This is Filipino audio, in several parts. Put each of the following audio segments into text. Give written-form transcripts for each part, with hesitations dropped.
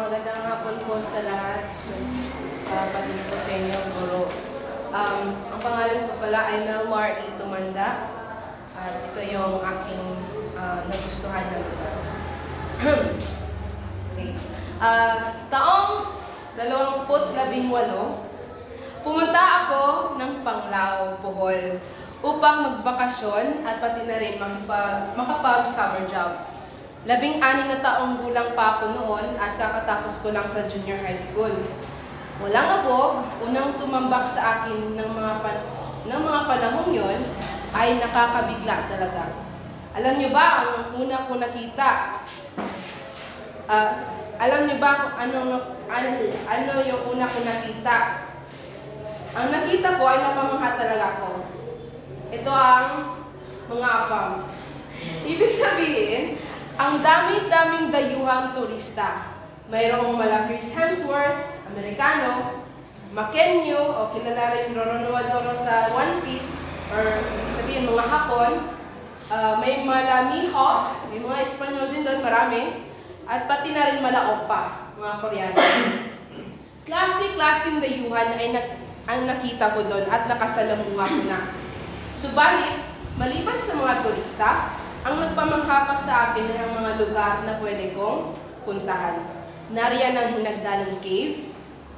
Magandang hapon po sa lahat, pati po sa inyo, guro. Ang pangalan ko pala ay Melmar E. Tumanda, at ito yung aking nagustuhan na lugar. Okay. Taong 2018, pumunta ako ng Panglao, Bohol, upang magbakasyon at pati na rin makapag-summer job. 16 na taong gulang pa ako noon at kakatapos ko lang sa junior high school. Walang abog, unang tumambak sa akin ng mga panahong yon ay nakakabigla talaga. Alam niyo ba ang una ko nakita? Alam niyo ba kung ano yung una ko nakita? Ang nakita ko ay napamangha talaga ko. Ito ang mga AFAM. Ibig sabihin, ang dami-daming dayuhang turista. Mayroong mala Chris Hemsworth, Amerikano, Makenyo, o kilala rin Roro Nuazoro sa One Piece, or sabihin mga Hapon. May mala Mihawk, may mga Espanyol din doon, marami. At pati na rin mala Oppa, mga Koreano. Klase-klaseng dayuhan ay ang nakita ko doon at nakasalamuha ko na. Subalit, maliban sa mga turista, ang nagpamangha pa sa akin ay ang mga lugar na pwede kong puntahan. Nariyan ang Hinagdanan Cave,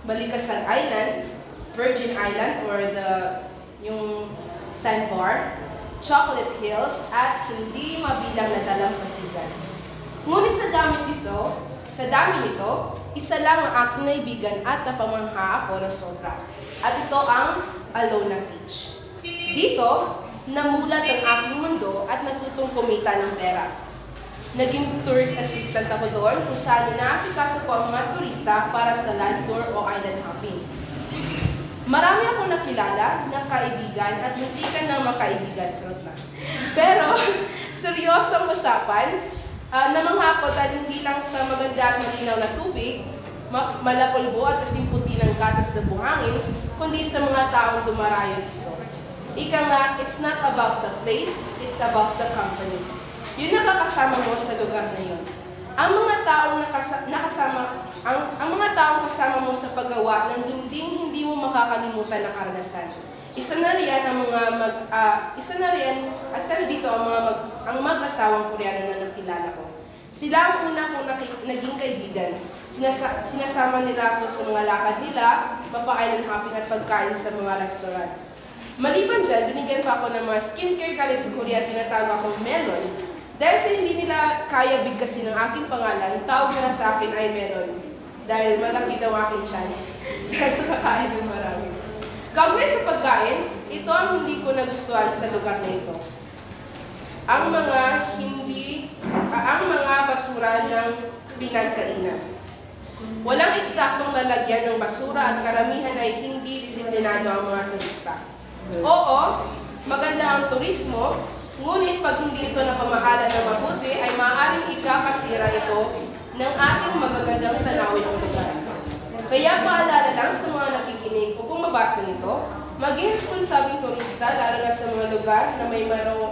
Balikasag Island, Virgin Island or yung sandbar, Chocolate Hills, at hindi mabilang na dalampasigan. Ngunit sa dami nito, isa lang ang aking naibigan at napamangha ako na sobra. At ito ang Alona Beach. Dito, namulat ang aking mundo at natutong kumita ng pera. Naging tourist assistant ako doon kung saan inaasikaso ko ang mga turista para sa land tour o island hopping. Marami akong nakilala na kaibigan at muntikan ng makaibigan. Pero, seryosong usapan, namangha ko dahil hindi lang sa maganda at malinaw na tubig, malapulbo at kasing puti ng gatas na buhangin, kundi sa mga taong dumarayo dito. Ika nga, it's not about the place, it's about the company. Yun nakakasama mo sa lugar na yun. Ang mga taong kasama mo sa paggawa ng hindi mo makakalimutan na karanasan. Isa na dito ang mag-asawang Koreano na nakilala ko. Sila ang una kong naging kaibigan. Sinasama nila ako sa mga lakad nila, mapa-island hopping at pagkain sa mga restaurant. Maliban dyan, binigyan pa ako ng mga skincare galing sa Korea at tinatawag akong Melon. Dahil sa hindi nila kaya bigkasin ng aking pangalan, tawag nila sa akin ay Melon. Dahil malaki daw aking tiyan. Dahil sa kakain ng marami. Kaugnay sa pagkain, ito ang hindi ko nagustuhan sa lugar na ito. Ang mga basura ng pinagkainan. Walang eksaktong lalagyan ng basura at karamihan ay hindi disiplinado ang mga turista. Oo, maganda ang turismo, ngunit pag hindi ito napamahalan ng mabuti, ay maaaring ikakasira ito ng ating magagandang tanawin ng lugar. Kaya paalala lang sa mga nakikinig o kung mabasa nito, maging responsabling turista lalo na sa mga lugar na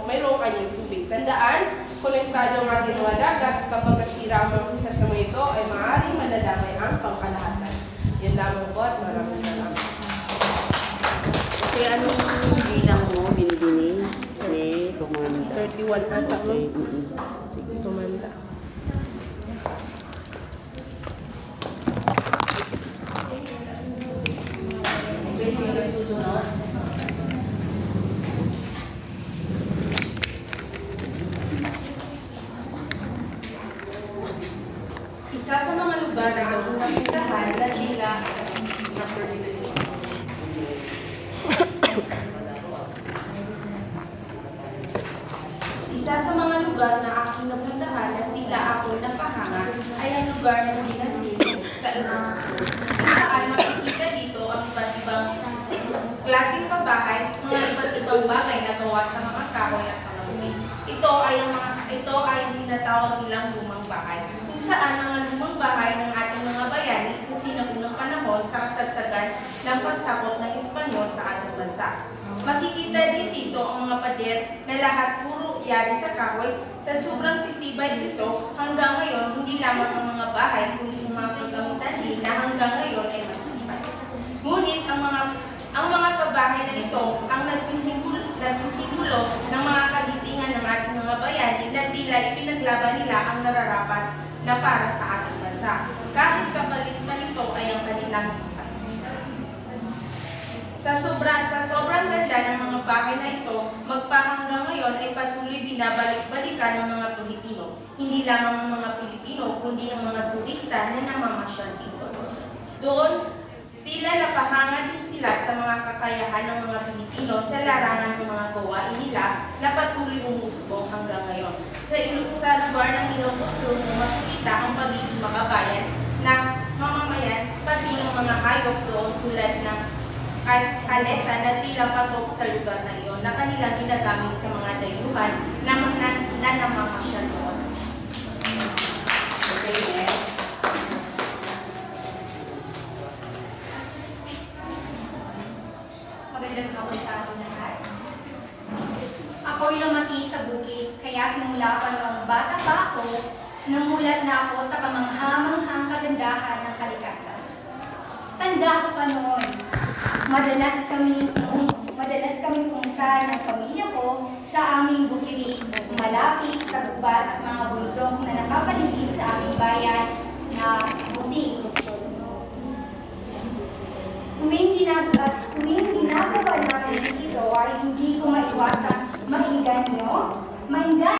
mayroong anyang tubig. Tandaan, konektado ang ating mga dagat, kapag nasira ang mga isa sa mga ito, ay maaaring madadamay ang pangkalahatan. Yan lamang po at maraming salamat. Okay, anong bilang mo binibini? Okay, tumanda. 31 ata mo? Okay, Sige, tumanda. Okay, sino yung susunod? Isa sa mga lugar na akong napuntahan sa Kila, tila ako napahanga ay ang lugar ng Ligansin sa Luzon. Saan makikita dito ang iba't ibang klaseng pabahay, mga iba't ibang bagay na gawa sa mga kahoy at mga bumi. Ito ay tinatawag nilang lumang bahay, kung saan ang lumang bahay ng ating mga bayani sa sinaunang panahon sa kasagsagan ng pagsakop ng Espanyol sa ating bansa. Makikita din dito ang mga pader na lahat puro yari sa kahoy, sa sobrang titibay nito, hanggang ngayon, hindi lamang ang mga bahay, kundi ang mga kagamitan din na hanggang ngayon ay matibay. Ngunit ang mga pabahay na ito ang nagsisimulo ng mga kagitingan ng ating mga bayani na tila ipinaglaban nila ang nararapat na para sa ating bansa. Kahit kapalit pa nito ay ang kanilang sa sobrang ganda ng mga bahay na ito, magpahanggang ngayon ay patuloy binabalik-balikan ng mga Pilipino. Hindi lamang ang mga Pilipino, kundi ang mga turista na namamasyal dito. Doon, tila napahanga din sila sa mga kakayahan ng mga Pilipino sa larangan ng mga gawain nila na patuloy umusbong hanggang ngayon. Sa lugar ng Ilocos Sur, makikita ang pagiging makabayan na mamamayan, pati ang mga hayop doon tulad ng kalesa na tila patok sa lugar na iyon na kanilang ginagamit sa mga dayuhan na namamasyal doon. Okay, next. Magandang hapon sa ating lahat. Ako'y lumaki sa bukid, kaya simula pa noong bata pa ako, namulat na ako sa kamangha-manghang kagandahan ng kalikasan. Tanda ko pa noon, madalas kaming pumunta ng pamilya ko sa aming bukiri, malapit sa gubat at mga bundok na nakapaligid sa aming bayan na buti. Tuwing ginagawa natin ito ay hindi ko maiwasang mainganyo